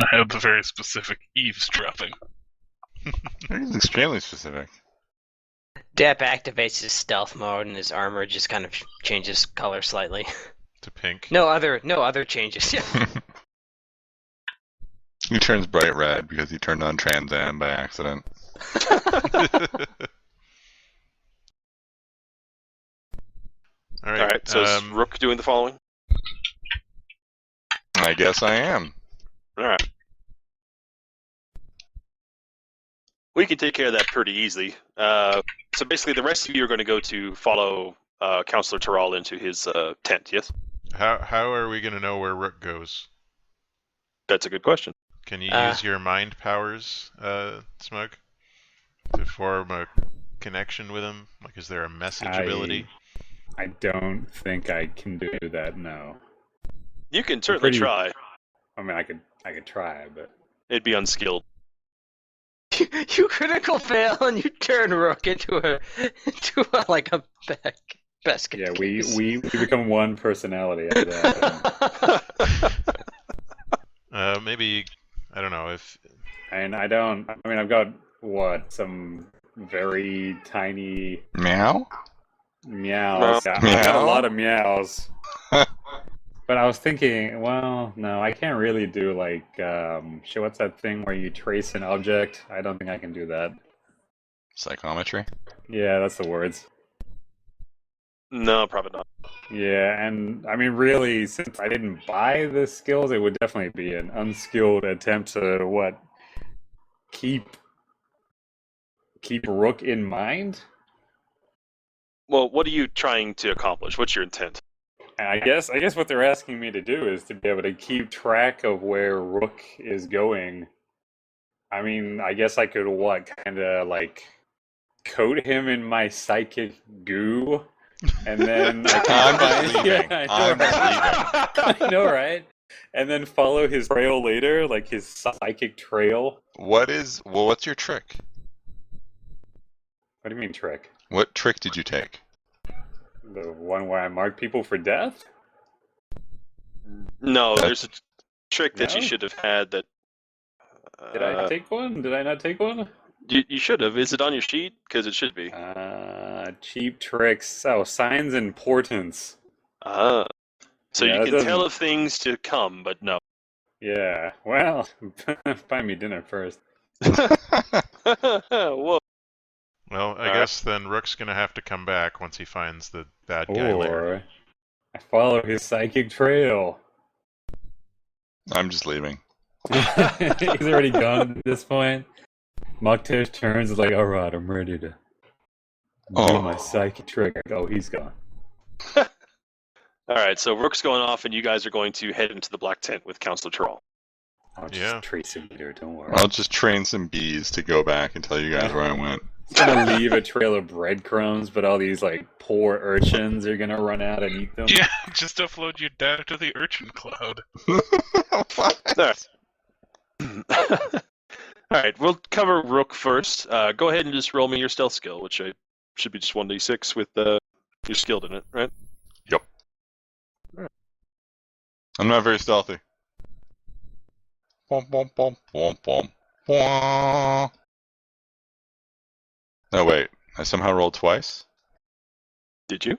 I have the very specific eavesdropping. It's extremely specific. Depp activates his stealth mode, and his armor just kind of changes color slightly. To pink. No other changes. Yeah. He turns bright red because he turned on Trans Am by accident. All right. Alright, so is Rook doing the following? I guess I am. Alright. We can take care of that pretty easily. So basically, the rest of you are going to go to follow Counselor Terral into his tent, yes? How are we going to know where Rook goes? That's a good question. Can you use your mind powers, Smug, to form a connection with him? Like, is there a message ability? I don't think I can do that. No. You can certainly try. I mean, I could try, but It'd be unskilled. You critical fail, and you turn Rook into a basket. yeah, we become one personality after that. Maybe, I don't know if. And I mean, I've got some very tiny Meow? meows. No. I've got a Meow? lot of meows. But I was thinking, well, no, I can't really do like, shit, what's that thing where you trace an object? I don't think I can do that. Psychometry? Yeah, that's the words. No, probably not. Yeah, and I mean, really, since I didn't buy the skills, it would definitely be an unskilled attempt to keep Rook in mind. Well, what are you trying to accomplish? What's your intent? And I guess what they're asking me to do is to be able to keep track of where Rook is going. I mean, I guess I could kind of like coat him in my psychic goo, and then I'm just leaving. I know, I'm just right? I know, right? And then follow his trail later, like his psychic trail. What's your trick? What do you mean trick? What trick did you take? The one where I mark people for death? No, there's a trick that you No? should have had that... Did I take one? Did I not take one? You should have. Is it on your sheet? Because it should be. Cheap tricks. Oh, signs and portents. So Yeah, you that can tell doesn't- of things to come, but no. Yeah, well, buy me dinner first. Whoa. Well, I guess then Rook's going to have to come back once he finds the bad guy later. Or I follow his psychic trail. I'm just leaving. He's already gone at this point. Moktesh turns like, alright, I'm ready to do my psychic trick. Oh, he's gone. Alright, so Rook's going off, and you guys are going to head into the Black Tent with Counselor Terral. I'll just Yeah. trace him later, don't worry. I'll just train some bees to go back and tell you guys where I went. I'm gonna leave a trail of breadcrumbs, but all these like poor urchins are gonna run out and eat them. Yeah, just upload your data to the urchin cloud. What? Alright, we'll cover Rook first. Go ahead and just roll me your stealth skill, which should be just 1d6 with you're skilled in it, right? Yep. I'm not very stealthy. Bom, bom, bom, bom, bom. Bwah. No, wait. I somehow rolled twice? Did you?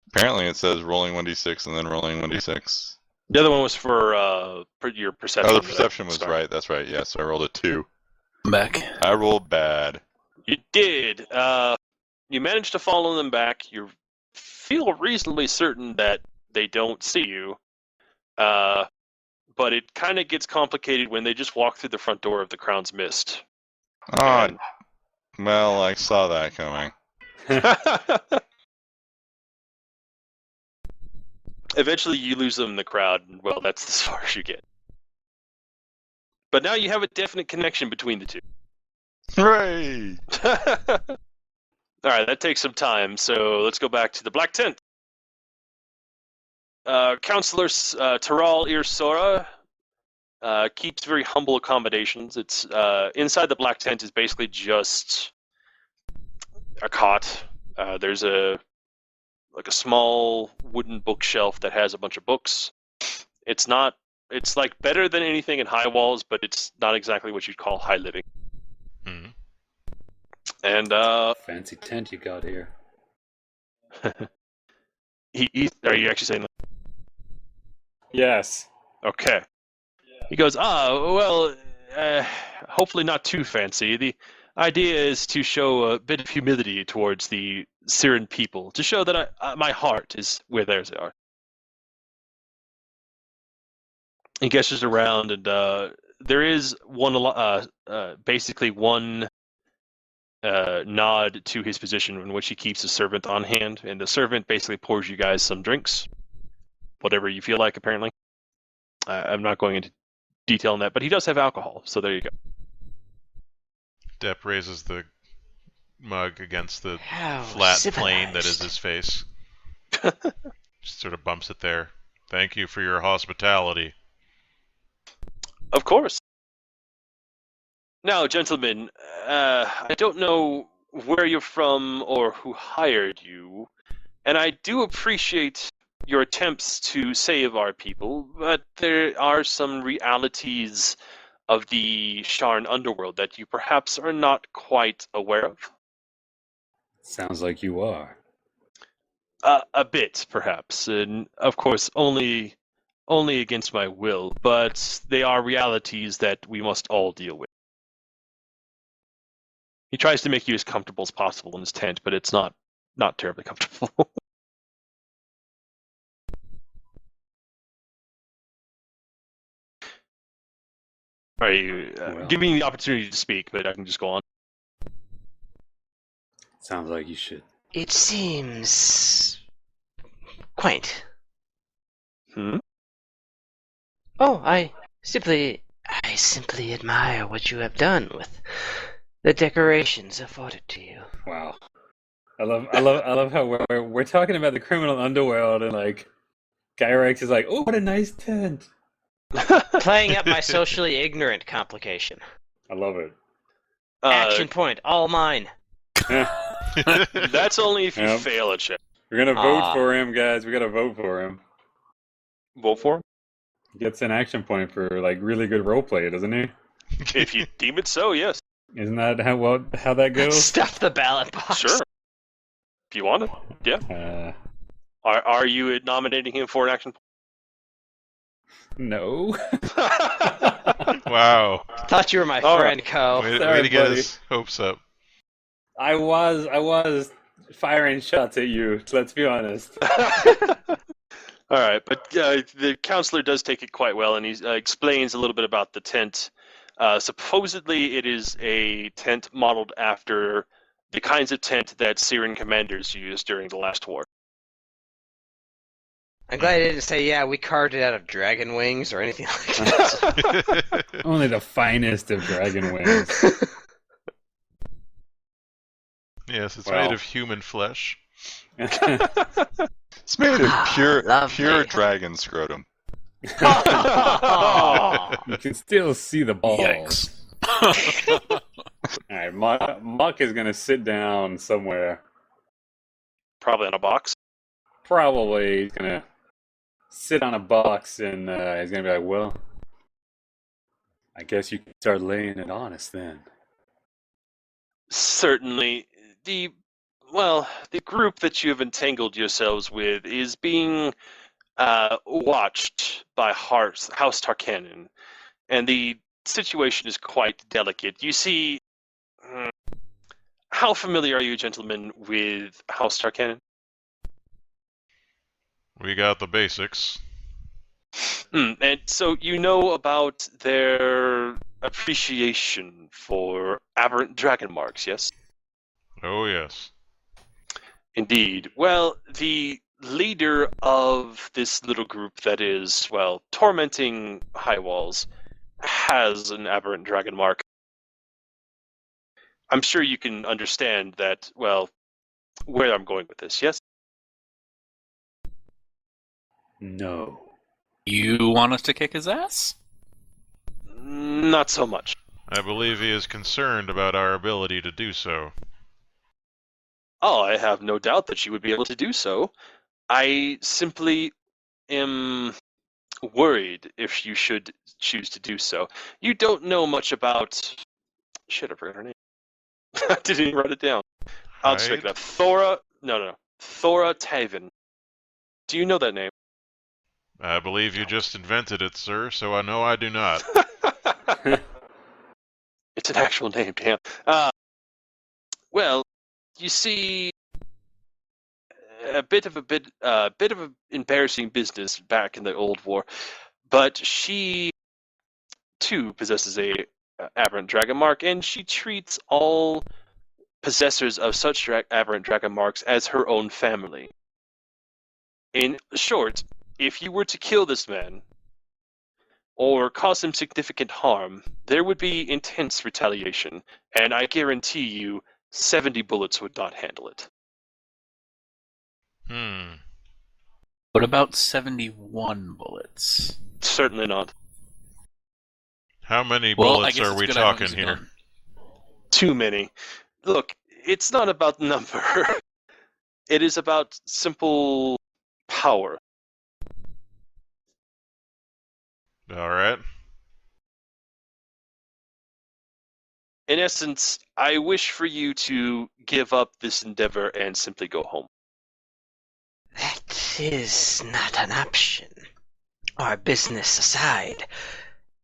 Apparently it says rolling 1d6 and then rolling 1d6. The other one was for your perception. Oh, the perception was right. That's right. Yes, I rolled a 2. Back. I rolled bad. You did. You managed to follow them back. You feel reasonably certain that they don't see you. But it kind of gets complicated when they just walk through the front door of the Crown's Mist. Oh, And- well, I saw that coming. Eventually you lose them in the crowd, and well, that's as far as you get. But now you have a definite connection between the two. Hooray! Alright, that takes some time, so let's go back to the Black Tent. Counselor Terral Irsora keeps very humble accommodations. It's inside the Black Tent is basically just a cot. There's a small wooden bookshelf that has a bunch of books. It's not It's like better than anything in high walls, but it's not exactly what you'd call high living. Hmm. And Fancy tent you got here. are you actually saying that? Yes. Okay. He goes, hopefully not too fancy. The idea is to show a bit of humility towards the Syrian people, to show that my heart is where theirs are. He gestures around, and there is basically one nod to his position in which he keeps a servant on hand, and the servant basically pours you guys some drinks, whatever you feel like, apparently. I'm not going into detail on that, but he does have alcohol, so there you go. Depp raises the mug against the How flat civilized. plane that is his face. Just sort of bumps it there. Thank you for your hospitality. Of course. Now, gentlemen, I don't know where you're from or who hired you, and I do appreciate your attempts to save our people, but there are some realities of the Sharn underworld that you perhaps are not quite aware of. Sounds like you are. A bit, perhaps, and of course only against my will, but they are realities that we must all deal with. He tries to make you as comfortable as possible in his tent, but it's not terribly comfortable. Are you give me the opportunity to speak, but I can just go on. Sounds like you should. It seems quaint. Hmm? Oh, I simply admire what you have done with the decorations afforded to you. Wow. I love how we're talking about the criminal underworld and like Gyrex is like, oh, what a nice tent. Playing up my socially ignorant complication. I love it. Action point, all mine. That's only if you Yep. fail a check. We're gonna vote for him, guys. We gotta vote for him. Vote for him? He gets an action point for like really good roleplay, doesn't he? If you deem it so, yes. Isn't that how that goes? Stuff the ballot box. Sure. If you want it, yeah. Are you nominating him for an action No. point? Wow. Thought you were my All friend, Co. Way Sorry, to get buddy. his hopes up. I was firing shots at you. Let's be honest. All right, but the counselor does take it quite well, and he explains a little bit about the tent. Supposedly, it is a tent modeled after the kinds of tent that Syrian commanders used during the last war. I'm glad I didn't say, yeah, we carved it out of dragon wings or anything like that. Only the finest of dragon wings. Yes, it's Well. made of human flesh. It's made of pure Lovely. dragon scrotum. You can still see the balls. Yikes. Alright, Muck is gonna sit down somewhere. Probably on a box. Probably he's gonna sit on a box and he's gonna be like, well, I guess you can start laying it on us then. Certainly, the group that you have entangled yourselves with is being watched by House Tarkanin, and the situation is quite delicate. You see, how familiar are you, gentlemen, with House Tarkanin? We got the basics. And so you know about their appreciation for aberrant dragon marks, yes? Oh, yes. Indeed. Well, the leader of this little group that is, well, tormenting High Walls has an aberrant dragon mark. I'm sure you can understand that, well, where I'm going with this, yes? No. You want us to kick his ass? Not so much. I believe he is concerned about our ability to do so. Oh, I have no doubt that you would be able to do so. I simply am worried if you should choose to do so. You don't know much about. Shit, I forgot her name. I didn't even write it down. I'll just make it up. Thora. No. Thora Taven. Do you know that name? I believe you just invented it, sir, so I know I do not. It's an actual name, damn. Well, you see, a bit of an embarrassing business back in the old war, but she too possesses a aberrant dragon mark, and she treats all possessors of such aberrant dragon marks as her own family. In short, if you were to kill this man, or cause him significant harm, there would be intense retaliation, and I guarantee you 70 bullets would not handle it. What about 71 bullets? Certainly not. How many Well, I bullets guess are it's we good I don't talking use a here? gun. Too many. Look, it's not about number. It is about simple power. All right. In essence, I wish for you to give up this endeavor and simply go home. That is not an option. Our business aside,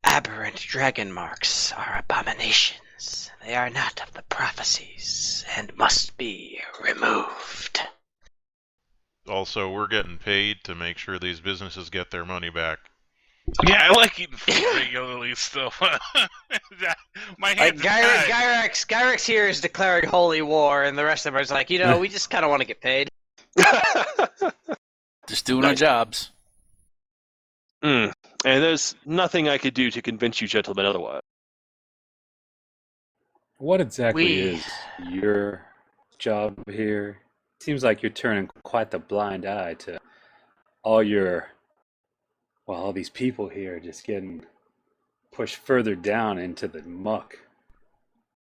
aberrant dragon marks are abominations. They are not of the prophecies and must be removed. Also, we're getting paid to make sure these businesses get their money back. Yeah, I like eating food regularly still. My hands are tied. Gyrex here is declaring holy war, and the rest of us are like, we just kind of want to get paid. Just doing our jobs. And there's nothing I could do to convince you gentlemen otherwise. What exactly We- is your job here? Seems like you're turning quite the blind eye to all these people here just getting pushed further down into the muck.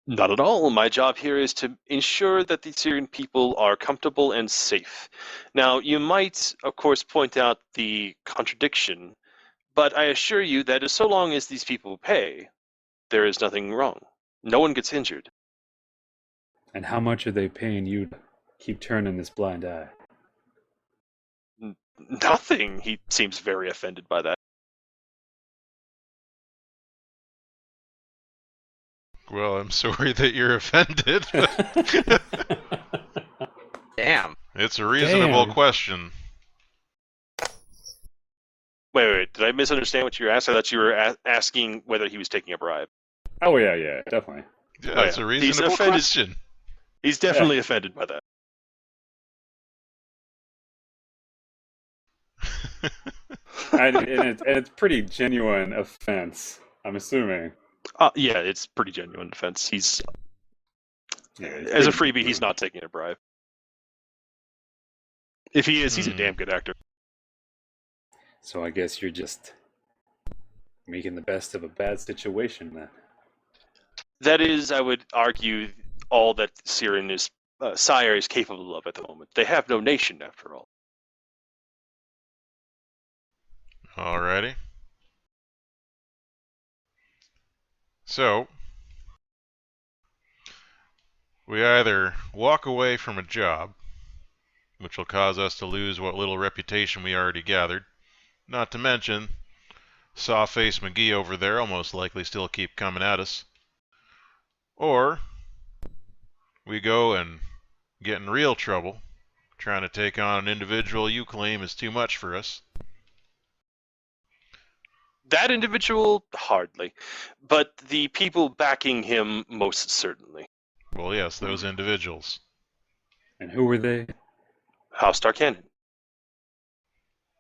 Not at all. My job here is to ensure that the Syrian people are comfortable and safe. Now, you might, of course, point out the contradiction, but I assure you that so long as these people pay, there is nothing wrong. No one gets injured. And how much are they paying you to keep turning this blind eye? Nothing. He seems very offended by that. Well, I'm sorry that you're offended. Damn. It's a reasonable Damn. question. Wait. Did I misunderstand what you asked? I thought you were asking whether he was taking a bribe. Oh yeah, definitely. Yeah, it's a He's reasonable offended. question. He's definitely offended by that. And it's pretty genuine offense, I'm assuming. Yeah, it's pretty genuine defense. He's Yeah, it's as a pretty- freebie, he's not taking a bribe. If he is, he's a Hmm. damn good actor. So I guess you're just making the best of a bad situation then. That is, I would argue, all that Syrian is Sire is capable of at the moment. They have no nation, after all. Alrighty. So, we either walk away from a job, which will cause us to lose what little reputation we already gathered, not to mention Sawface McGee over there will most likely still keep coming at us, or we go and get in real trouble trying to take on an individual you claim is too much for us. That individual, hardly. But the people backing him, most certainly. Well, yes, those individuals. And who were they? House Tarkanin.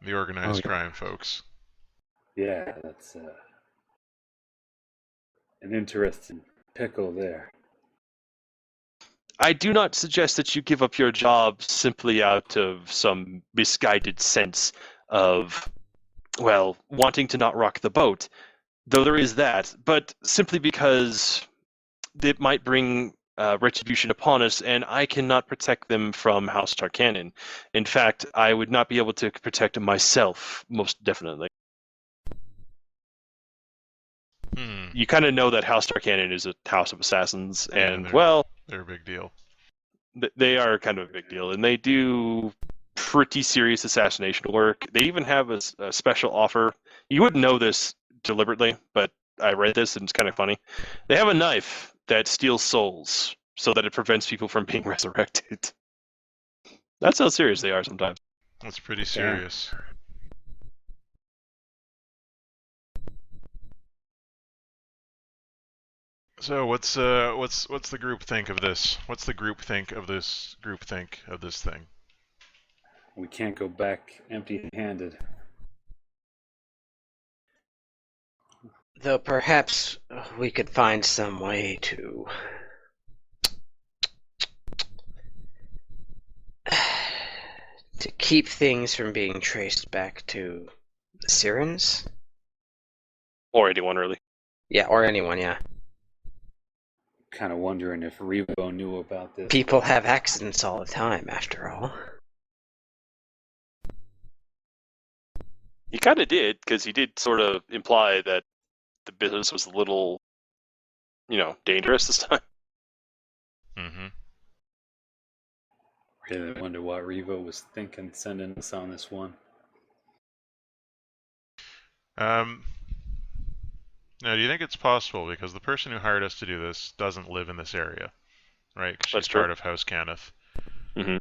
The organized Oh, yeah. crime folks. Yeah, that's an interesting pickle there. I do not suggest that you give up your job simply out of some misguided sense of, well, wanting to not rock the boat, though there is that, but simply because it might bring retribution upon us, and I cannot protect them from House Tarkanin. In fact, I would not be able to protect myself, most definitely. you kind of know that House Tarkanan is a house of assassins, and they're a big deal. They are kind of a big deal, and they do pretty serious assassination work. They even have a special offer. You wouldn't know this deliberately, but I read this and it's kind of funny. They have a knife that steals souls so that it prevents people from being resurrected. That's how serious they are sometimes. That's pretty serious. So what's the group think of this? What's the group think of this thing? We can't go back empty-handed. Though perhaps we could find some way to keep things from being traced back to the Sirens? Or anyone, really. Yeah, or anyone, yeah. Kind of wondering if Revo knew about this. People have accidents all the time, after all. He kind of did, because he did sort of imply that the business was a little, dangerous this time. Mm-hmm. Really wonder what Revo was thinking sending us on this one. Now, do you think it's possible, because the person who hired us to do this doesn't live in this area, right? 'Cause she's part of House Cannith. Mm-hmm.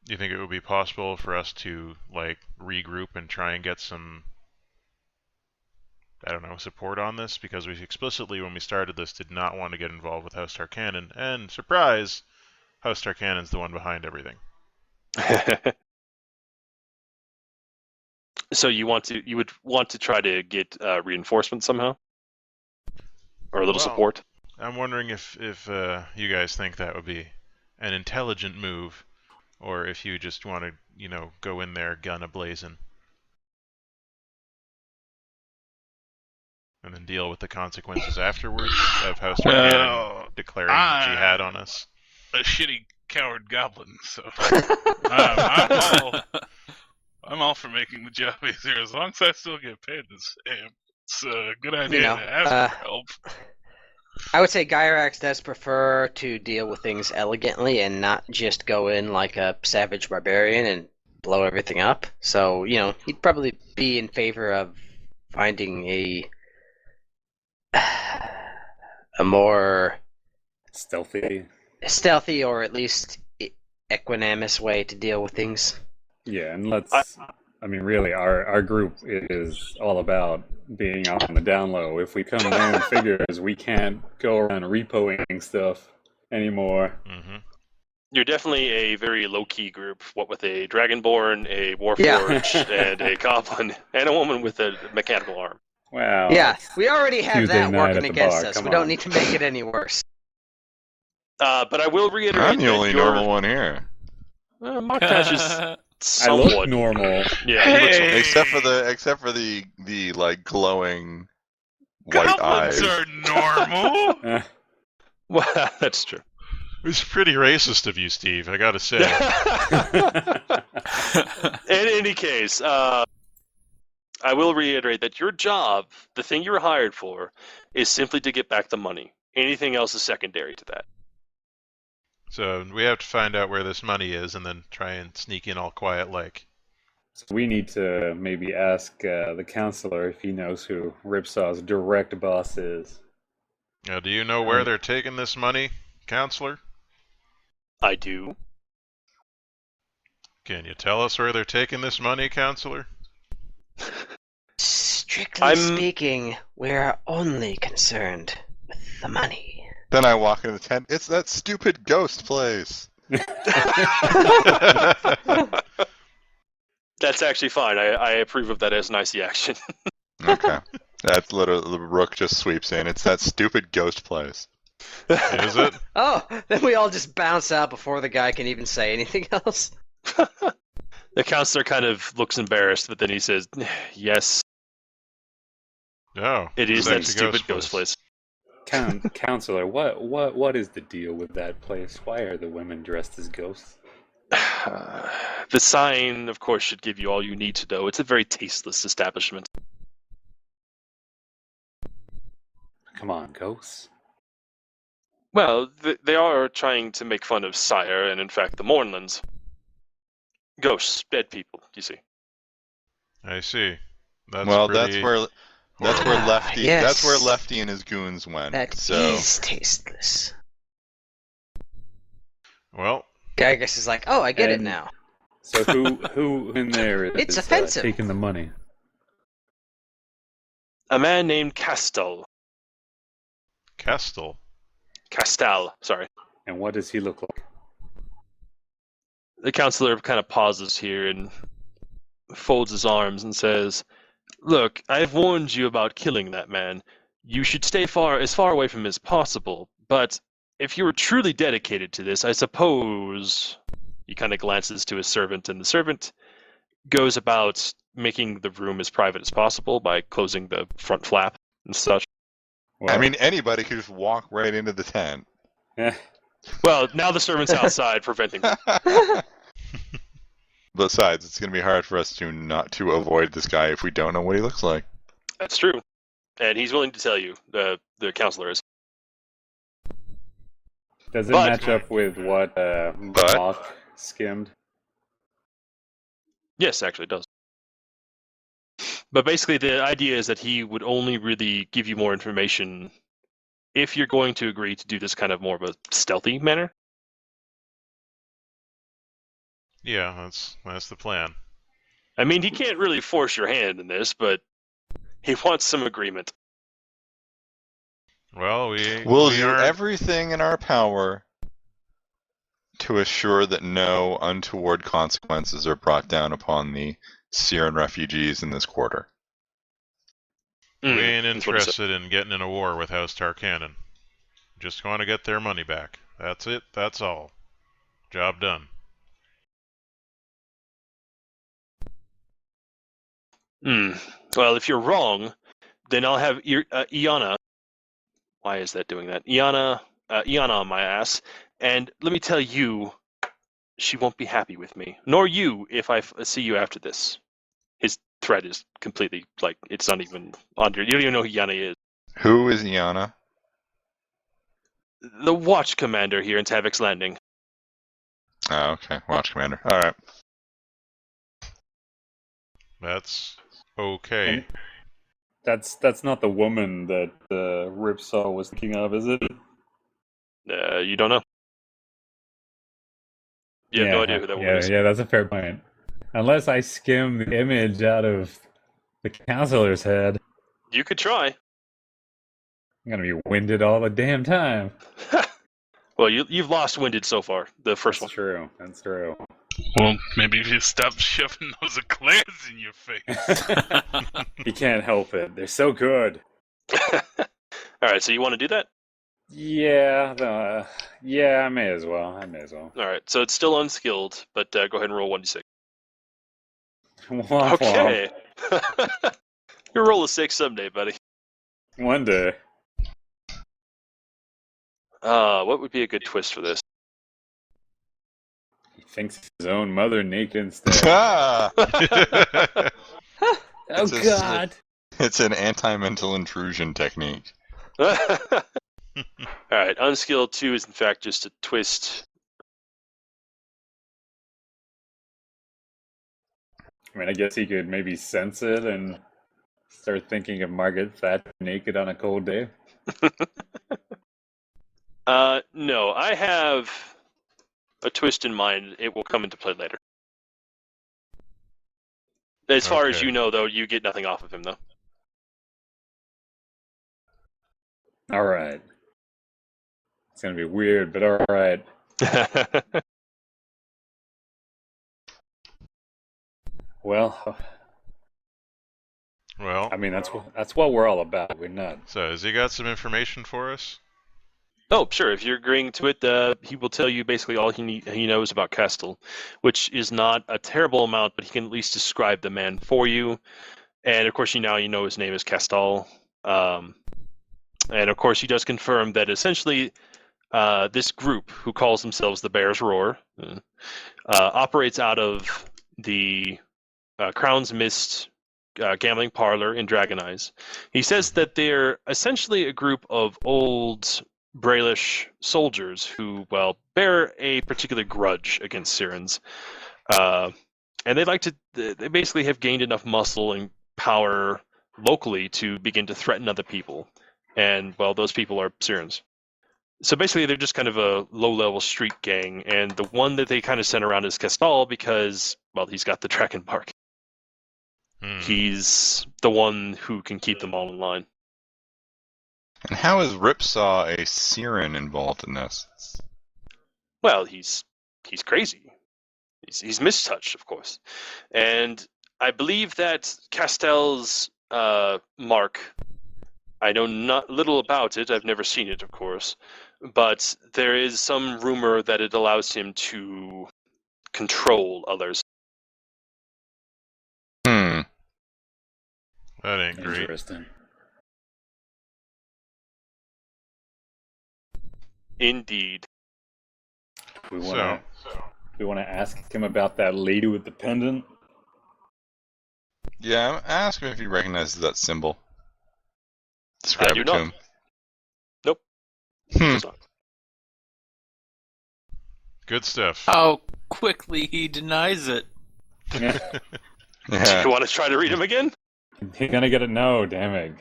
Do you think it would be possible for us to, regroup and try and get some, support on this? Because we explicitly, when we started this, did not want to get involved with House Tarkanan, and, surprise, House Tarkanan's the one behind everything. So you would want to try to get reinforcements somehow, or a little support. I'm wondering if you guys think that would be an intelligent move, or if you just want to go in there gun a-blazing, and then deal with the consequences afterwards of House Tarkanan declaring jihad on us. A shitty coward goblin, so I'm all for making the job easier as long as I still get paid the same. It's a good idea to ask for help. I would say Gyrax does prefer to deal with things elegantly and not just go in like a savage barbarian and blow everything up. So, he'd probably be in favor of finding a more stealthy or at least equanimous way to deal with things. Yeah, and really, our group is all about being on the down low. If we come down figures, we can't go around repoing stuff anymore. Mm-hmm. You're definitely a very low-key group, what with a Dragonborn, a Warforged, and a Goblin, and a woman with a mechanical arm. Wow. Yeah, we already have Tuesday that night working at the against bar, us. come We don't on. need to make it any worse. But I will reiterate I'm the that only normal one here. Moktash is I somewhat look normal. Yeah, he looks Hey! Except for the glowing white Goblins eyes. are normal. Well, that's true. It's pretty racist of you, Steve, I gotta say. In any case, I will reiterate that your job, the thing you were hired for, is simply to get back the money. Anything else is secondary to that. So we have to find out where this money is and then try and sneak in all quiet like. So we need to maybe ask the counselor if he knows who Ripsaw's direct boss is. Now, do you know where they're taking this money, counselor? I do. Can you tell us where they're taking this money, counselor? Strictly speaking, we're only concerned with the money. Then I walk in the tent. It's that stupid ghost place. That's actually fine. I approve of that as an icy action. Okay. That's literally, the rook just sweeps in. It's that stupid ghost place. Is it? Oh, then we all just bounce out before the guy can even say anything else. The counselor kind of looks embarrassed, but then he says, yes, No. it is That's that a stupid ghost place. Counselor, what is the deal with that place? Why are the women dressed as ghosts? The sign, of course, should give you all you need to know. It's a very tasteless establishment. Come on, ghosts. Well, they are trying to make fun of Sire and, in fact, the Mornlands. Ghosts, dead people, you see. I see. That's that's where Lefty yes. that's where Lefty and his goons went. That so is tasteless. Well, Guy, I guess, is like, oh, I get it And- now. So who in there is It's offensive. taking the money? A man named Castal. Kestel. Castal, sorry. And what does he look like? The counselor kind of pauses here and folds his arms and says, "Look, I've warned you about killing that man. You should stay as far away from him as possible. But if you were truly dedicated to this, I suppose..." He kind of glances to his servant, and the servant goes about making the room as private as possible by closing the front flap and such. Well, I mean, anybody could just walk right into the tent. eh, Well, now the servant's outside preventing them. Besides, it's going to be hard for us to avoid this guy if we don't know what he looks like. That's true. And he's willing to tell you, the counselor is. does it But- match up with what Mock skimmed? Yes, actually it does. But basically the idea is that he would only really give you more information if you're going to agree to do this kind of more of a stealthy manner. Yeah, that's the plan. I mean, he can't really force your hand in this, but he wants some agreement. Well, We'll we do are everything in our power to assure that no untoward consequences are brought down upon the Syrian refugees in this quarter. we ain't That's what he said. interested in getting in a war with House Tarkanan. Just want to get their money back. That's it. That's all. Job done. Well, if you're wrong, then I'll have Iana. Why is that doing that? Iana on my ass. And let me tell you, she won't be happy with me. Nor you if I see you after this. His threat is completely, like, it's not even on your... You don't even know who Iana is. Who is Iana? The watch commander here in Tavik's Landing. Oh, okay. Watch Commander. All right. That's okay. That's not the woman that Ripsaw was thinking of, is it? You don't know. You have no idea who that woman is. Yeah, that's a fair point. Unless I skim the image out of the counselor's head, You could try. I'm gonna be winded all the damn time. Well, you've lost winded so far. The first one. That's true. That's true. Well, maybe if you stop shoving those eclairs in your face. You can't help it. They're so good. All right, so you want to do that? Yeah, I may as well. All right, so it's still unskilled, but go ahead and roll 1d6. Womp Okay. You'll roll a 6 someday, buddy. womp. One day. What would be a good twist for this? He thinks his own mother naked instead. Ah! Oh It's a God! It's an anti-mental intrusion technique. All right, unskilled 2 is in fact just a twist. I mean, I guess he could maybe sense it and start thinking of Margaret Thatcher naked on a cold day. No, I have a twist in mind. It will come into play later. As far as Okay. you know, though, you get nothing off of him, though. All right. It's gonna be weird, but all right. Well, Well, I mean, that's what we're all about. We're not. so has he got some information for us? Oh, sure. If you're agreeing to it, he will tell you basically all he knows about Castle, which is not a terrible amount, but he can at least describe the man for you. And of course, you know his name is Castal. And of course, he does confirm that essentially this group, who calls themselves the Bear's Roar, operates out of the Crown's Mist gambling parlor in Dragon Eyes. He says that they're essentially a group of old Brailish soldiers who, well, bear a particular grudge against Sirens. And they basically have gained enough muscle and power locally to begin to threaten other people. And, well, those people are Sirens. So basically, they're just kind of a low-level street gang, and the one that they kind of sent around is Castal because, well, he's got the Dragon Mark. He's the one who can keep them all in line. And how is Ripsaw a Siren involved in this? Well, he's crazy. He's mistouched, of course. And I believe that Castel's mark, I know not little about it, I've never seen it, of course, but there is some rumor that it allows him to control others. That ain't great. Interesting. Indeed. We want to ask him about that lady with the pendant. Yeah, ask him if he recognizes that symbol. Describe it to him. Nope. Good stuff. How quickly he denies it. Yeah. Yeah. You want to try to read him again? He's gonna get it. No, damn it.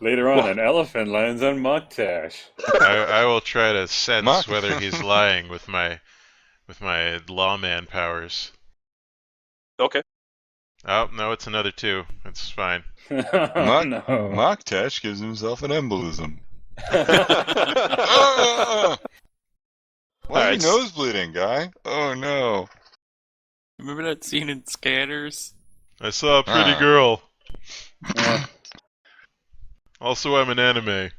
Later on, an elephant lands on Muktash. I will try to sense Muck. whether he's lying with my lawman powers. Okay. Oh, no, it's another 2. It's fine. No. Muktash gives himself an embolism. Why is your nose bleeding, guy? Oh no. Remember that scene in Scanners? I saw a pretty girl. Also, I'm an anime.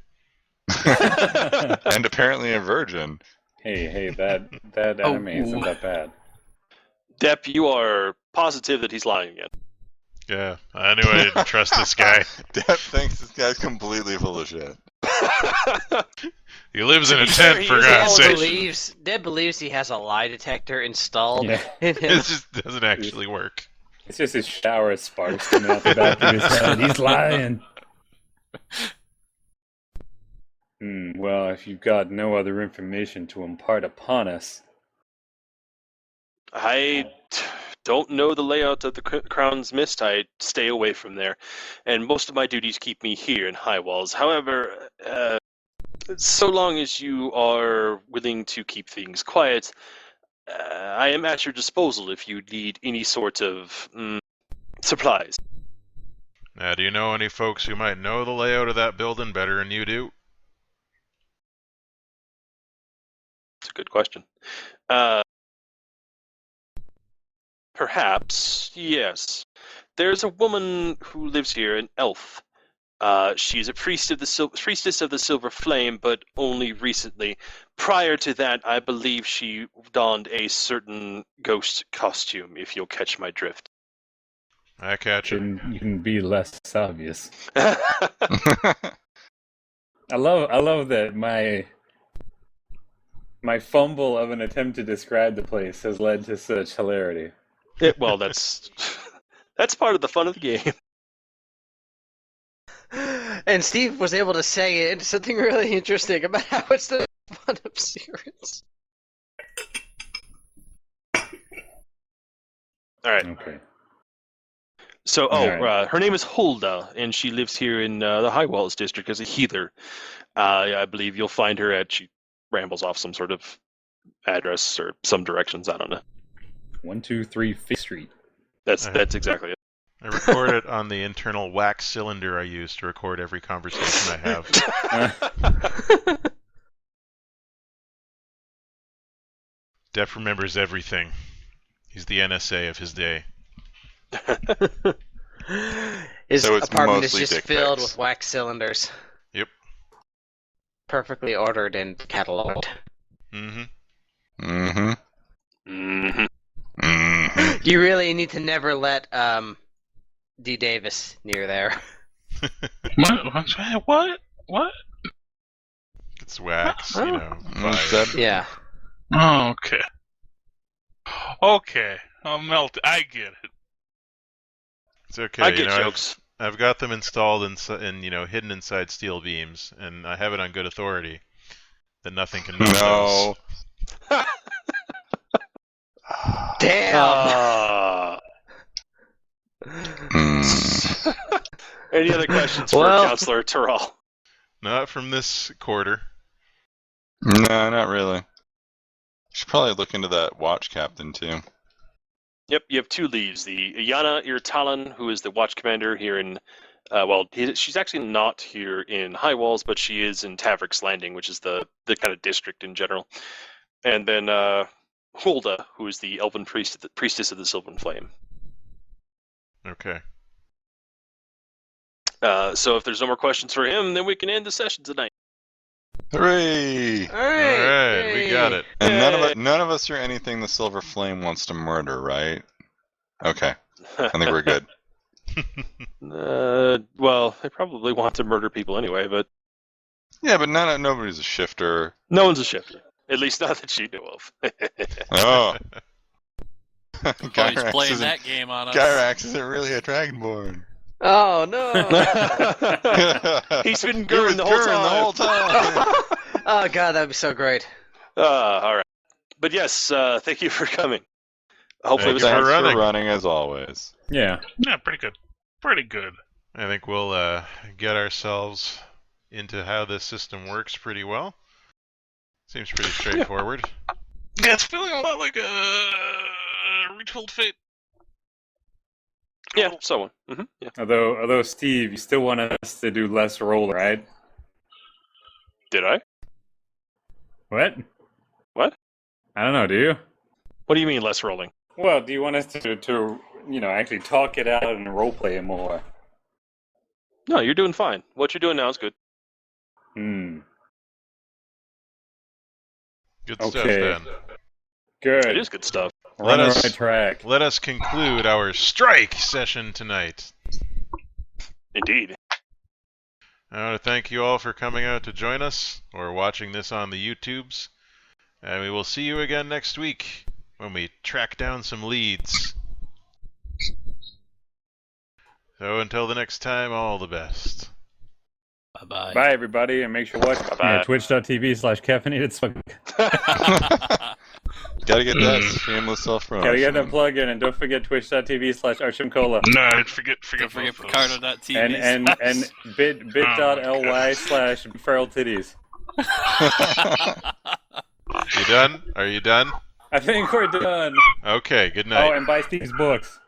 And apparently a virgin. Hey, that anime isn't that bad. Depp, you are positive that he's lying again. Yeah, I knew I didn't trust this guy. Depp thinks this guy's completely full of shit. He lives in a tent, for God's sake. Deb believes he has a lie detector installed. Yeah. It just doesn't actually work. It's just his shower sparks coming out the back of his head. He's lying. Well, if you've got no other information to impart upon us... I don't know the layout of the Crown's Mist. I stay away from there, and most of my duties keep me here in High Walls. However, so long as you are willing to keep things quiet, I am at your disposal if you need any sort of supplies. Now, do you know any folks who might know the layout of that building better than you do? It's a good question. Perhaps, yes. There's a woman who lives here, an elf. She's a priestess of the Silver Flame, but only recently. Prior to that, I believe she donned a certain ghost costume, if you'll catch my drift. I catch it. You can be less obvious. I love that my fumble of an attempt to describe the place has led to such hilarity. Well, that's part of the fun of the game. And Steve was able to say it something really interesting about how it's the fun of Sirens. All right. Okay. So, Right. Her name is Hulda, and she lives here in the High Walls district as a healer. I believe you'll find her she rambles off some sort of address or some directions. I don't know. 123 Fifth Street. That's exactly it. I record it on the internal wax cylinder I use to record every conversation I have. Depp remembers everything. He's the NSA of his day. His So it's apartment is mostly just dick filled pics. with wax cylinders. Yep. Perfectly ordered and cataloged. Mm-hmm. Mm-hmm. Mm-hmm. Mm-hmm. You really need to never let D. Davis near there. What? It's wax, you know. Instead, Yeah. Oh, okay. Okay, I'll melt. I get it. It's okay. I get jokes. I've got them installed in hidden inside steel beams, and I have it on good authority that nothing can move those. Damn! Any other questions for Counselor Terrell? Not from this quarter. No, not really. Should probably look into that watch captain too. Yep, you have two leads. The Iana Irtalan, who is the watch commander here in, she's actually not here in High Walls, but she is in Tavrik's Landing, which is the kind of district in general. And then Hulda, who is the elven priestess of the Sylvan Flame. Okay. So if there's no more questions for him, then we can end the session tonight. Hooray! All right, we got it. And none of us are anything the Silver Flame wants to murder, right? Okay, I think we're good. Well, they probably want to murder people anyway, but Yeah, but nobody's a shifter. no one's a shifter. At least not that she knew of. Oh. He's playing that game on us. Gyrax isn't really a Dragonborn. Oh no! He's been Gurren the whole time. Oh god, that'd be so great. All right. But yes, thank you for coming. Hopefully it was Thanks fun. for running as always. Yeah. Yeah, pretty good. Pretty good. I think we'll get ourselves into how this system works pretty well. Seems pretty straightforward. Yeah, it's feeling a lot like a Retold Fate. Yeah, someone. Yeah. Although Steve, you still want us to do less roll, right? Did I? What? What? I don't know. Do you? What do you mean less rolling? Well, do you want us to actually talk it out and roleplay it more? No, you're doing fine. What you're doing now is good. Good Okay. stuff, then. Good. It is good stuff. We're on the right track. Let us conclude our strike session tonight. Indeed. I want to thank you all for coming out to join us or watching this on the YouTubes. And we will see you again next week when we track down some leads. So until the next time, all the best. Bye-bye. Bye, everybody, and make sure to watch twitch.tv/caffeinated. Gotta get that shameless self-promotion. Gotta get that plug in, and don't forget twitch.tv/archimcola. No, forget Don't forget both those. Picardo.tv. And bit.ly/feral titties. You done? Are you done? I think we're done. Okay, good night. Oh, and buy Steve's books.